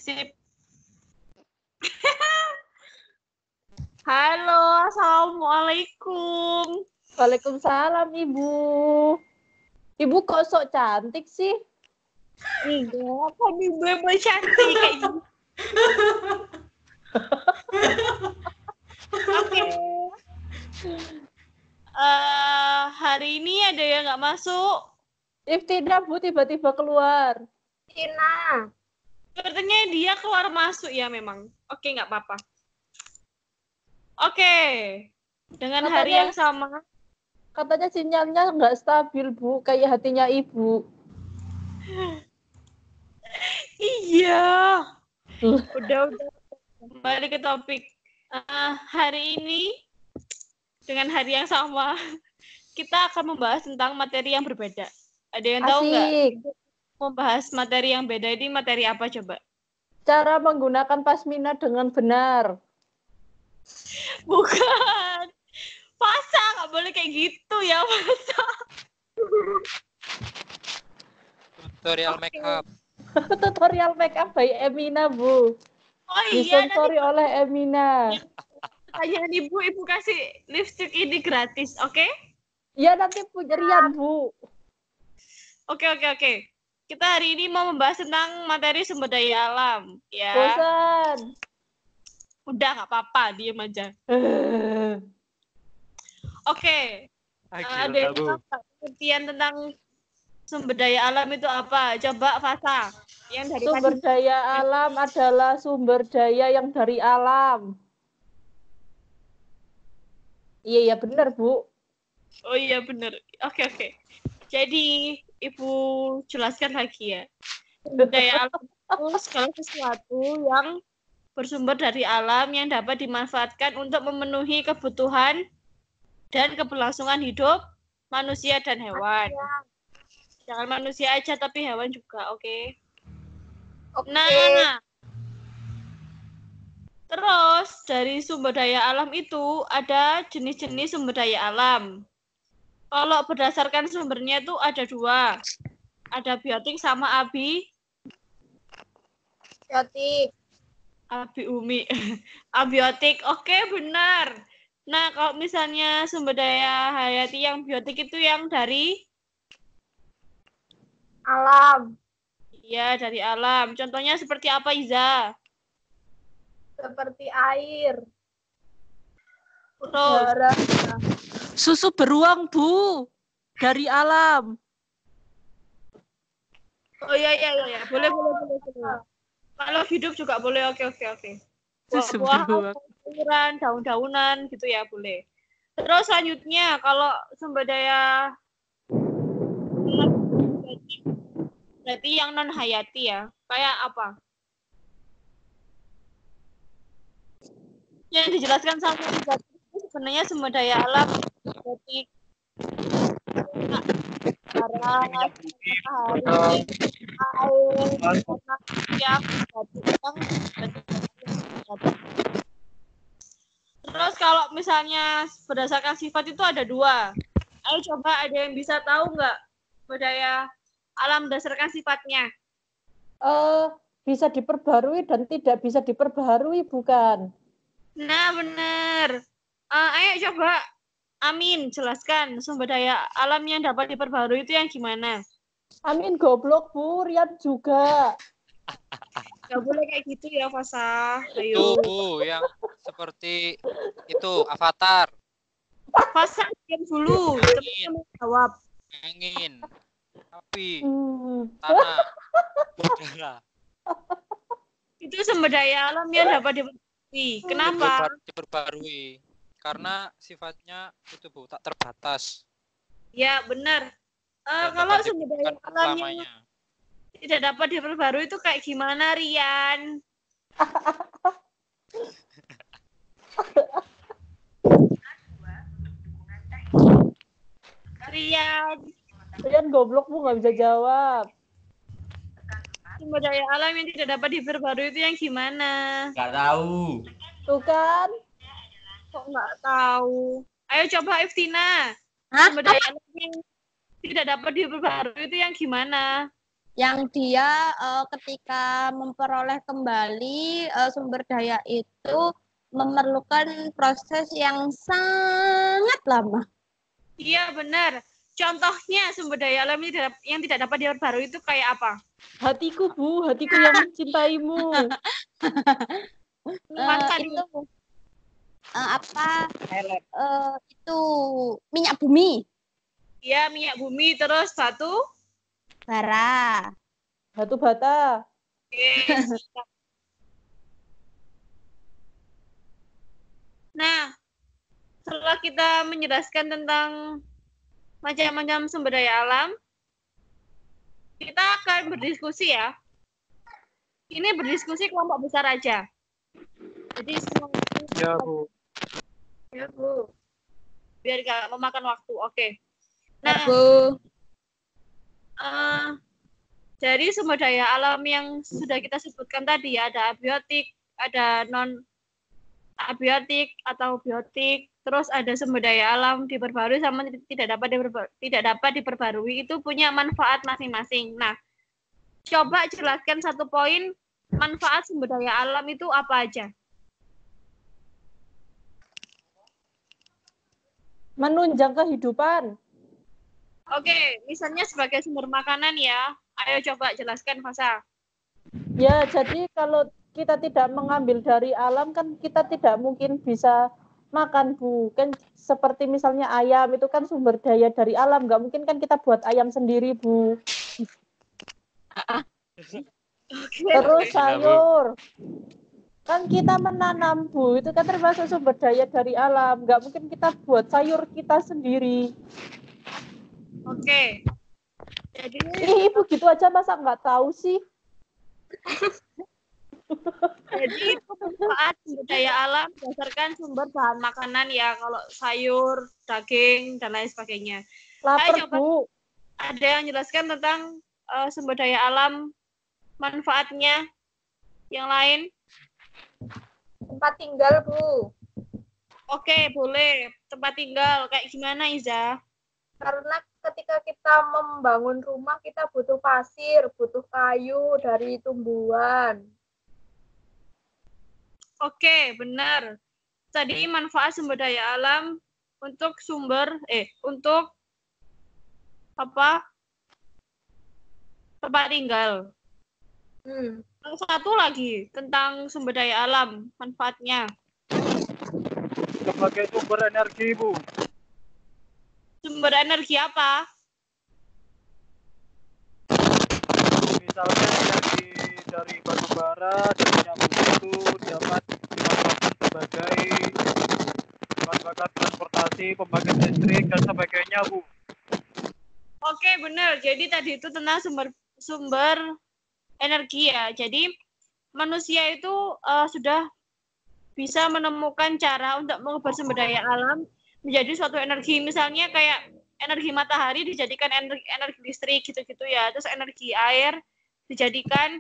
Sip. Halo, assalamualaikum. Waalaikumsalam, Ibu. Ibu kok sok cantik sih? Enggak, kan ibu cantik kayak gitu. Oke. Hari ini ada yang nggak masuk? Iftina, Bu, tiba-tiba keluar. Tina. Sepertinya dia keluar masuk ya memang. Oke, nggak apa-apa. Oke. Dengan hari yang sama. Katanya sinyalnya nggak stabil, Bu. Kayak hatinya Ibu. Iya. Udah. Kembali ke topik. Hari ini dengan hari yang sama kita akan membahas tentang materi yang berbeda. Ada yang tahu nggak? Membahas materi yang beda ini materi apa coba? Cara menggunakan pasmina dengan benar. Bukan. Fasa, nggak boleh kayak gitu ya, Fasa. Tutorial makeup. Tutorial makeup by Emina, Bu. Oh iya, disensori oleh Emina. Tanyaan ibu kasih lipstick ini gratis, oke? Iya, nanti punya Rian, Bu. Oke. Kita hari ini mau membahas tentang materi sumber daya alam, ya. Bosan. Udah, nggak apa-apa, diem aja. Oke. Ada yang tahu pengertian tentang sumber daya alam itu apa? Coba Fasa. Yang dari sumber daya alam adalah sumber daya yang dari alam. Iya, benar, Bu. Oh iya, benar. Oke. Jadi, Ibu jelaskan lagi ya. Sumber daya alam itu segala sesuatu yang bersumber dari alam yang dapat dimanfaatkan untuk memenuhi kebutuhan dan keberlangsungan hidup manusia dan hewan. Jangan manusia aja, tapi hewan juga, oke? Nah, terus dari sumber daya alam itu ada jenis-jenis sumber daya alam. Kalau berdasarkan sumbernya itu ada dua. Ada biotik sama abiotik. Umi. Abiotik, oke, benar. Nah, kalau misalnya sumber daya hayati yang biotik itu yang dari alam. Iya, dari alam. Contohnya seperti apa, Iza? Seperti air. Terus. Susu beruang, Bu. Dari alam. Oh iya. Boleh. Kalau hidup juga boleh, oke. Buah-buahan, sayuran, daun-daunan gitu ya, boleh. Terus selanjutnya, kalau sumber daya berarti yang non hayati ya. Kayak apa? Yang dijelaskan sama Iza sebenarnya sumber daya alam seperti matahari, air, terus kalau misalnya berdasarkan sifat itu ada dua. Ayo coba ada yang bisa tahu nggak budaya alam berdasarkan sifatnya? Bisa diperbarui dan tidak bisa diperbarui, bukan? Nah, benar. Ayo coba Amin jelaskan sumber daya alam yang dapat diperbarui itu yang gimana? Amin goblok, Bu. Rian juga. Gak boleh kayak gitu ya, Fasa. Itu, Bu, yang seperti itu, avatar. Fasa, diam dulu. Teman-teman jawab. Angin, api, tanah, udara. Itu sumber daya alam yang dapat diperbarui. Kenapa? Diperbarui. Karena sifatnya itu, Bu, tak terbatas. Ya, benar. Kalau sumber daya alam yang tidak dapat diperbarui itu kayak gimana, Rian? Rian goblok, Bu, nggak bisa jawab. Sumber daya alam yang tidak dapat diperbarui itu yang gimana? Nggak tahu. Tuh kan? Kok nggak tahu? Ayo coba Iftina. Sumber daya alam yang tidak dapat diperbarui itu yang gimana? yang dia ketika memperoleh kembali sumber daya itu memerlukan proses yang sangat lama. Iya, benar. Contohnya sumber daya alam yang tidak dapat diperbarui itu kayak apa? Hatiku, Bu. Hatiku yang mencintaimu. Mantan Itu apa? Itu minyak bumi, Iya, minyak bumi, terus batu. bara. Batu bata. Oke, siap. Nah, setelah kita menjelaskan tentang macam-macam sumber daya alam, kita akan berdiskusi ya. Ini berdiskusi kelompok besar aja. Jadi semua Ya, Bu. Ya, Bu. biar gak memakan waktu. Oke. Nah, Bu. dari sumber daya alam yang sudah kita sebutkan tadi ya, ada abiotik, ada non abiotik atau biotik, terus ada sumber daya alam diperbarui sama tidak dapat diperbarui, itu punya manfaat masing-masing. Nah, coba jelaskan satu poin manfaat sumber daya alam itu apa aja. Menunjang kehidupan. Oke, misalnya sebagai sumber makanan ya. Ayo coba jelaskan, Fasa. Ya, jadi kalau kita tidak mengambil dari alam kan kita tidak mungkin bisa makan, Bu. Kan seperti misalnya ayam itu kan sumber daya dari alam. Nggak mungkin kan kita buat ayam sendiri, Bu. Terus sayur. Kan kita menanam, Bu. Itu kan termasuk sumber daya dari alam. Nggak mungkin kita buat sayur kita sendiri. Oke. Jadi Ih, Ibu gitu aja masa nggak tahu sih? Jadi itu manfaat sumber daya alam berdasarkan sumber bahan makanan ya, kalau sayur, daging, dan lain sebagainya. Lapar, Ayo coba Bu. ada yang jelaskan tentang sumber daya alam, manfaatnya, yang lain. Tempat tinggal, Bu. Oke, boleh. Tempat tinggal, kayak gimana, Iza? Karena ketika kita membangun rumah, kita butuh pasir, butuh kayu dari tumbuhan. Oke, benar. Tadi manfaat sumber daya alam untuk untuk apa? Tempat tinggal. Yang satu lagi tentang sumber daya alam, manfaatnya. Sebagai sumber energi, Bu. Sumber energi apa? Misalnya energi dari batu bara dan minyak bumi itu dapat dimanfaatkan sebagai bahan bakar transportasi, pembangkit listrik, dan sebagainya, Bu. Oke, benar. Jadi tadi itu tentang sumber energi ya. Jadi manusia itu sudah bisa menemukan cara untuk mengubah sumber daya alam menjadi suatu energi. Misalnya kayak energi matahari dijadikan energi listrik gitu-gitu ya. Terus energi air dijadikan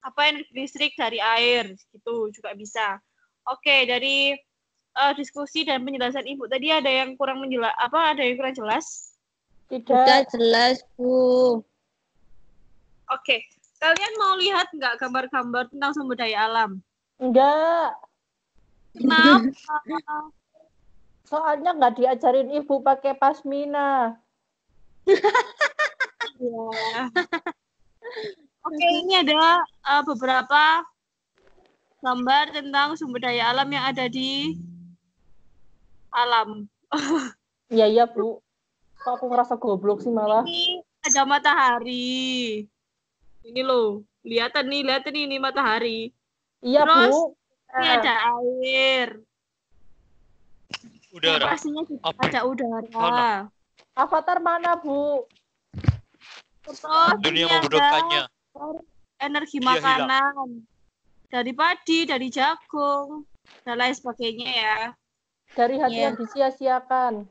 energi listrik dari air gitu juga bisa. Oke, dari diskusi dan penjelasan Ibu tadi ada yang kurang ada yang kurang jelas? Sudah jelas, Bu. Oke, kalian mau lihat nggak gambar-gambar tentang sumber daya alam? Enggak. Kenapa? Soalnya nggak diajarin Ibu pakai pasmina. Ya. Oke, ini ada beberapa gambar tentang sumber daya alam yang ada di alam. Iya, Bu. Kok aku ngerasa goblok sih malah. Ini ada matahari. Ini loh, lihat ini matahari. Iya, Terus, Bu. ini ada air. Udara. Pastinya juga ada udara. Avatar mana, Bu? Terus Dunia ini membutuhkannya. ada energi Dia makanan. Dari padi, dari jagung, dan lain sebagainya ya. Dari hati yang disia-siakan.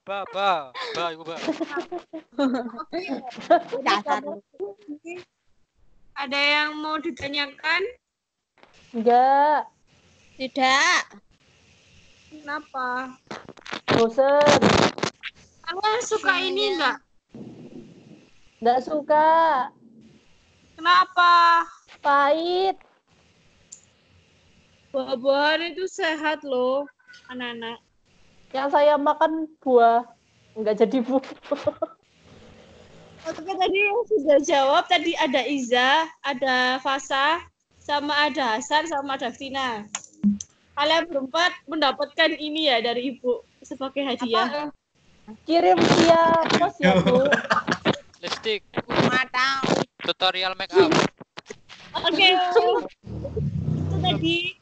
Ba. Ada yang mau ditanyakan? Enggak. Tidak. Kenapa? Bosen. Kalian suka ini enggak? Nggak suka. Kenapa? Pahit. Buah-buahan itu sehat loh, anak-anak. Yang saya makan buah. Nggak jadi bu. Oke, tadi yang sudah jawab, tadi ada Iza, ada Fasa, sama ada Hasan, sama ada Vina. Kalian berempat mendapatkan ini ya dari Ibu sebagai hadiah. Kirim via pos ya Bu. Lipstick, Mata. tutorial make up. Oke, itu tadi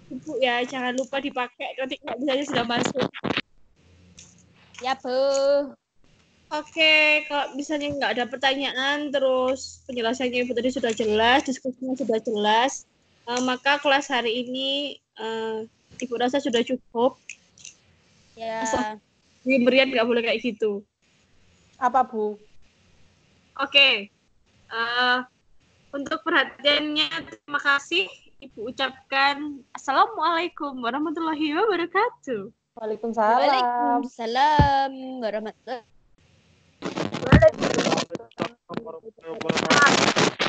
Ibu ya, jangan lupa dipakai, nanti nggak bisa sudah masuk. Ya, Bu. Oke, kalau misalnya nggak ada pertanyaan, terus penjelasannya Ibu tadi sudah jelas, diskusinya sudah jelas, maka kelas hari ini Ibu rasa sudah cukup. Ya. Pemberian nggak boleh kayak gitu. Apa Bu? Oke, untuk perhatiannya terima kasih. Ibu ucapkan Assalamualaikum warahmatullahi wabarakatuh. Waalaikumsalam. Waalaikumsalam warahmatullahi Waalaikumsalam warahmatullahi wabarakatuh.